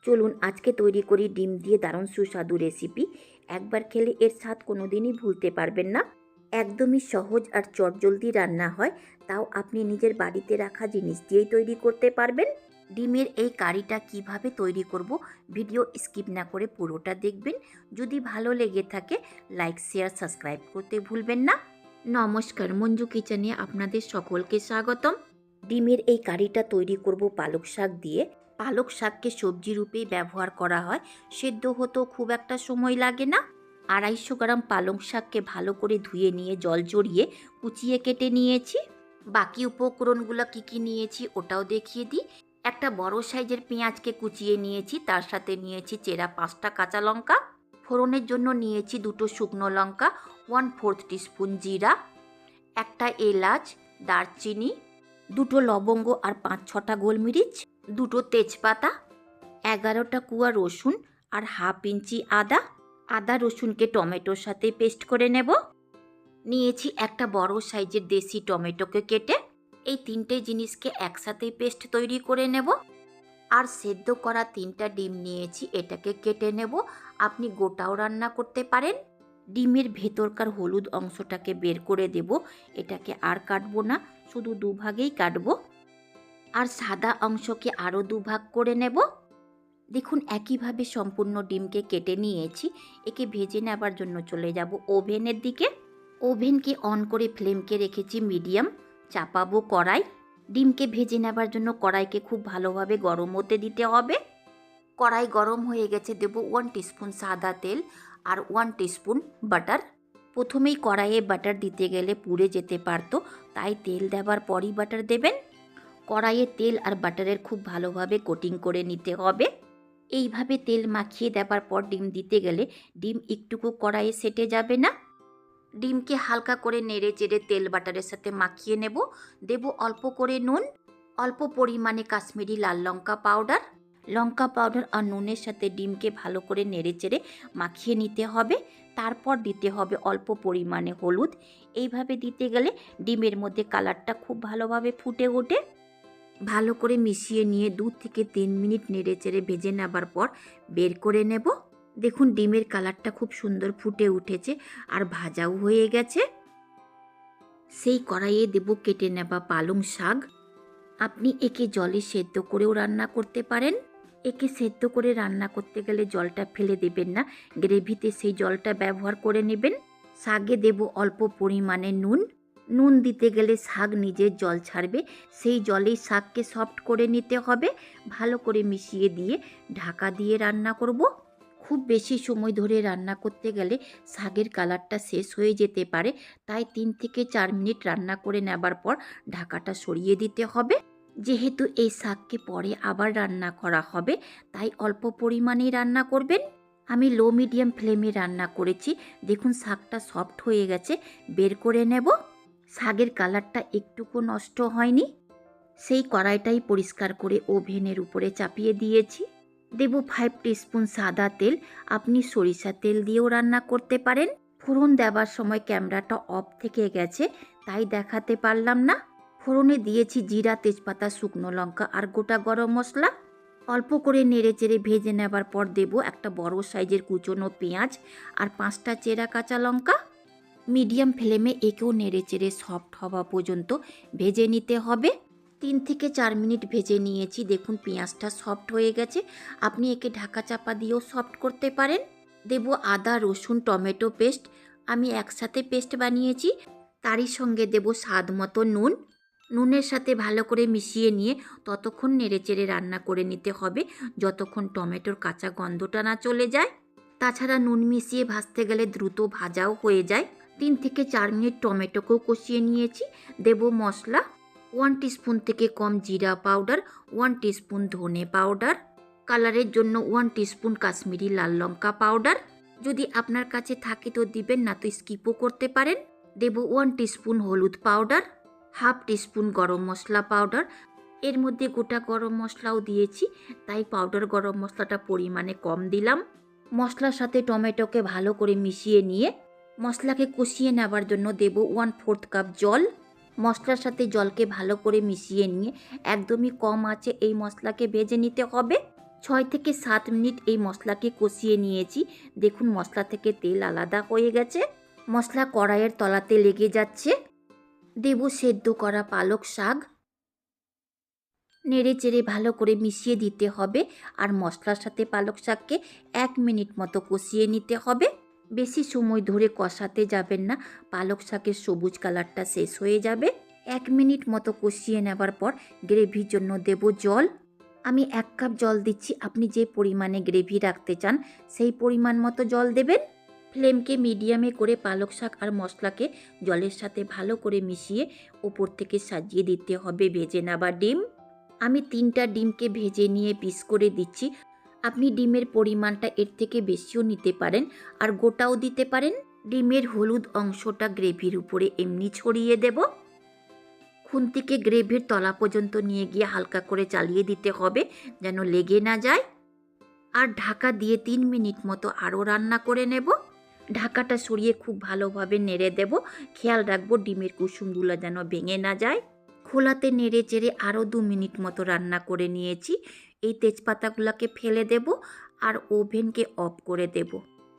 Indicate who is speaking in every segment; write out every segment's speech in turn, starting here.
Speaker 1: চলুন আজকে তৈরি করি ডিম দিয়ে দারুণ সুস্বাদু রেসিপি। একবার খেলে এর স্বাদ কোনোদিনই ভুলতে পারবেন না। একদমই সহজ আর চটজলদি রান্না হয়, তাও আপনি নিজের বাড়িতে রাখা জিনিস দিয়েই তৈরি করতে পারবেন। ডিমের এই কারিটা কিভাবে তৈরি করব, ভিডিও স্কিপ না করে পুরোটা দেখবেন। যদি ভালো লেগে থাকে লাইক শেয়ার সাবস্ক্রাইব করতে ভুলবেন না। নমস্কার, মঞ্জু কিচেনে আপনাদের সকলকে স্বাগতম। ডিমের এই কারিটা তৈরি করব পালক শাক দিয়ে। পালক শাককে সবজি রূপেই ব্যবহার করা হয়, সেদ্ধ হতেও খুব একটা সময় লাগে না। 250 গ্রাম পালং শাককে ভালো করে ধুয়ে নিয়ে জল জড়িয়ে কুচিয়ে কেটে নিয়েছি। বাকি উপকরণগুলো কী নিয়েছি ওটাও দেখিয়ে দিই। একটা বড় সাইজের পেঁয়াজকে কুচিয়ে নিয়েছি, তার সাথে নিয়েছি চেরা 5টা কাঁচা লঙ্কা। ফোড়নের জন্য নিয়েছি 2টো শুকনো লঙ্কা, 1/4 টিস্পুন জিরা, একটা এলাচ, দারচিনি, 2টো লবঙ্গ আর 5-6টা গোলমরিচ, 2টো তেজপাতা, 11টা কুয়া রসুন আর 1/2 ইঞ্চি আদা। আদা রসুনকে টমেটোর সাথে পেস্ট করে নেব। নিয়েছি একটা বড় সাইজের দেশি টমেটোকে কেটে। এই 3টে জিনিসকে একসাথেই পেস্ট তৈরি করে নেব। আর সেদ্ধ করা 3টা ডিম নিয়েছি, এটাকে কেটে নেব। আপনি গোটাও রান্না করতে পারেন। ডিমের ভেতরকার হলুদ অংশটাকে বের করে দেব। এটাকে আর কাটবো না, শুধু দুভাগেই কাটবো। আর সাদা অংশকে আরও দুভাগ করে নেব। দেখুন একইভাবে সম্পূর্ণ ডিমকে কেটে নিয়েছি। একে ভেজে নেবার জন্য চলে যাব ওভেনের দিকে। ওভেনকে অন করে ফ্লেমকে রেখেছি মিডিয়াম। চাপাবো কড়াই। ডিমকে ভেজে নেবার জন্য কড়াইকে খুব ভালোভাবে গরম হতে দিতে হবে। কড়াই গরম হয়ে গেছে, দেব 1 টিস্পুন সাদা তেল আর 1 টিস্পুন বাটার। প্রথমেই কড়াইয়ে বাটার দিতে গেলে পুড়ে যেতে পারতো, তাই তেল দেওয়ার পরই বাটার দেবেন। কড়াইয়ে তেল আর বাটারের খুব ভালোভাবে কোটিং করে নিতে হবে। এইভাবে তেল মাখিয়ে দেওয়ার পর ডিম দিতে গেলে ডিম একটুকু কড়াইয়ে সেটে যাবে না। ডিমকে হালকা করে নেড়ে চেড়ে তেল বাটারের সাথে মাখিয়ে নেব। দেব অল্প করে নুন, অল্প পরিমাণে কাশ্মীরি লাল লঙ্কা পাউডার। লঙ্কা পাউডার আর নুনের সাথে ডিমকে ভালো করে নেড়ে চেড়ে মাখিয়ে নিতে হবে। তারপর দিতে হবে অল্প পরিমাণে হলুদ। এইভাবে দিতে গেলে ডিমের মধ্যে কালারটা খুব ভালোভাবে ফুটে ওঠে। ভালো করে মিশিয়ে নিয়ে 2 থেকে 3 মিনিট নেড়ে চেড়ে ভেজে নেবার পর বের করে নেব। দেখুন ডিমের কালারটা খুব সুন্দর ফুটে উঠেছে আর ভাজাও হয়ে গেছে। সেই কড়াইয়ে দেব কেটে নেওয়া পালং শাক। আপনি একে জলে সেদ্ধ করেও রান্না করতে পারেন। একে সেদ্ধ করে রান্না করতে গেলে জলটা ফেলে দেবেন না, গ্রেভিতে সেই জলটা ব্যবহার করে নেবেন। শাকে দেব অল্প পরিমাণে নুন। নুন দিতে গেলে শাক নিজের জল ছাড়বে, সেই জলেই শাককে সফট করে নিতে হবে। ভালো করে মিশিয়ে দিয়ে ঢাকা দিয়ে রান্না করব। খুব বেশি সময় ধরে রান্না করতে গেলে শাকের কালারটা শেষ হয়ে যেতে পারে, তাই 3 থেকে 4 মিনিট রান্না করে নেবার পর ঢাকাটা সরিয়ে দিতে হবে। যেহেতু এই শাককে পরে আবার রান্না করা হবে, তাই অল্প পরিমাণেই রান্না করবেন। আমি লো মিডিয়াম ফ্লেমে রান্না করেছি। দেখুন শাকটা সফট হয়ে গেছে, বের করে নেব। শাকের কালারটা একটুকু নষ্ট হয়নি। সেই কড়াইটাই পরিষ্কার করে ওভেনের উপরে চাপিয়ে দিয়েছি। দেব 5 টিস্পুন সাদা তেল। আপনি সরিষা তেল দিয়েও রান্না করতে পারেন। ফোড়ন দেওয়ার সময় ক্যামেরাটা অফ থেকে গেছে, তাই দেখাতে পারলাম না। ফোড়নে দিয়েছি জিরা, তেজপাতা, শুকনো লঙ্কা আর গোটা গরম মশলা। অল্প করে নেড়ে চেড়ে ভেজে নেবার পর দেব একটা বড় সাইজের কুচনো পেঁয়াজ আর 5টা চেরা কাঁচা লঙ্কা। মিডিয়াম ফ্লেমে একেও নেড়ে চেড়ে সফট হওয়া পর্যন্ত ভেজে নিতে হবে। 3 থেকে 4 মিনিট ভেজে নিয়েছি। দেখুন পেঁয়াজটা সফট হয়ে গেছে। আপনি একে ঢাকা চাপা দিয়েও সফট করতে পারেন। দেব আদা রসুন টমেটো পেস্ট। আমি একসাথে পেস্ট বানিয়েছি। তারই সঙ্গে দেব স্বাদ মতো নুন। নুনের সাথে ভালো করে মিশিয়ে নিয়ে ততক্ষণ নেড়েচেড়ে রান্না করে নিতে হবে যতক্ষণ টমেটোর কাঁচা গন্ধটা না চলে যায়। তাছাড়া নুন মিশিয়ে ভাজতে গেলে দ্রুত ভাজাও হয়ে যায়। 3 থেকে 4 মিনিট টমেটোকেও কষিয়ে নিয়েছি। দেব মশলা। 1 টিস্পুন থেকে কম জিরা পাউডার, 1 টিস্পুন ধনে পাউডার, কালারের জন্য 1 টিস্পুন কাশ্মীরি লাল লঙ্কা পাউডার। যদি আপনার কাছে থাকে তো দিবেন, না তো স্কিপও করতে পারেন। দেব 1 টিস্পুন হলুদ পাউডার, 1/2 টিস্পুন গরম মশলা পাউডার। এর মধ্যে গোটা গরম মশলাও দিয়েছি, তাই পাউডার গরম মশলাটা পরিমাণে কম দিলাম। মশলার সাথে টমেটোকে ভালো করে মিশিয়ে নিয়ে মশলাকে কষিয়ে নেবার জন্য দেব 1/4 কাপ জল। মশলার সাথে জলকে ভালো করে মিশিয়ে নিয়ে একদমই কম আঁচে এই মশলাকে ভেজে নিতে হবে। 6 থেকে 7 মিনিট এই মশলাকে কষিয়ে নিয়েছি। দেখুন মশলা থেকে তেল আলাদা হয়ে গেছে। মশলা কড়াইয়ের তলাতে লেগে যাচ্ছে। দেব সেদ্ধ করা পালক শাক। নেড়ে চেড়ে ভালো করে মিশিয়ে দিতে হবে। আর মশলার সাথে পালক শাককে 1 মিনিট মতো কষিয়ে নিতে হবে। বেশি সময় ধরে কষাতে যাবেন না, পালক শাকের সবুজ কালারটা শেষ হয়ে যাবে। 1 মিনিট মতো কষিয়ে নেবার পর গ্রেভির জন্য দেব জল। আমি 1 কাপ জল দিচ্ছি। আপনি যে পরিমাণে গ্রেভি রাখতে চান সেই পরিমাণ মতো জল দেবেন। ফ্লেমকে মিডিয়ামে করে পালক শাক আর মশলাকে জলের সাথে ভালো করে মিশিয়ে ওপর থেকে সাজিয়ে দিতে হবে ভেজে নেওয়া ডিম। আমি 3টা ডিমকে ভেজে নিয়ে পিস করে দিচ্ছি। আপনি ডিমের পরিমাণটা এর থেকে বেশিও নিতে পারেন আর গোটাও দিতে পারেন। ডিমের হলুদ অংশটা গ্রেভির উপরে এমনি ছড়িয়ে দেব। খুন্তিকে গ্রেভির তলা পর্যন্ত নিয়ে গিয়ে হালকা করে চালিয়ে দিতে হবে যেন লেগে না যায়। আর ঢাকা দিয়ে 3 মিনিট মতো আরও রান্না করে নেব। ঢাকাটা সরিয়ে খুব ভালোভাবে নেড়ে দেব। খেয়াল রাখবো ডিমের কুসুমগুলো যেন ভেঙে না যায়। খোলাতে নেড়ে চেড়ে আরও 2 মিনিট মতো রান্না করে নিয়েছি। এই তেজপাতাগুলোকে ফেলে দেব আর ওভেনকে অফ করে দেব।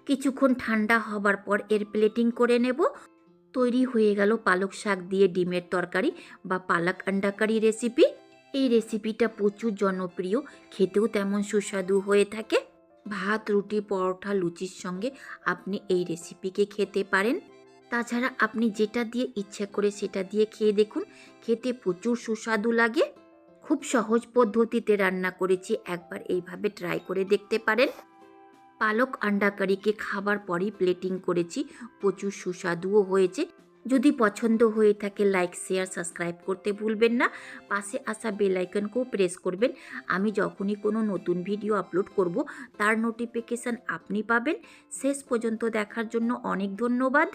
Speaker 1: কিছুক্ষণ ঠান্ডা হবার পর এর প্লেটিং করে নেব। তৈরি হয়ে গেল পালক শাক দিয়ে ডিমের তরকারি বা পালক আন্ডা কারি রেসিপি। এই রেসিপিটা প্রচুর জনপ্রিয়, খেতেও তেমন সুস্বাদু হয়ে থাকে। ভাত, রুটি, পরোটা, লুচির সঙ্গে আপনি এই রেসিপিকে খেতে পারেন। তাছাড়া আপনি যেটা দিয়ে ইচ্ছা করে সেটা দিয়ে খেয়ে দেখুন, খেতে প্রচুর সুস্বাদু লাগে। খুব সহজ পদ্ধতিতে রান্না করেছি, একবার এইভাবে ট্রাই করে দেখতে পারেন। পালক আন্ডা কারিকে খাবার পরই প্লেটিং করেছি, প্রচুর সুস্বাদুও হয়েছে। যদি পছন্দ হয়ে থাকে লাইক, শেয়ার, সাবস্ক্রাইব করতে ভুলবেন না। পাশে আসা বেল আইকনকেও প্রেস করবেন। আমি যখনই কোনো নতুন ভিডিও আপলোড করব তার নোটিফিকেশান আপনি পাবেন। শেষ পর্যন্ত দেখার জন্য অনেক ধন্যবাদ।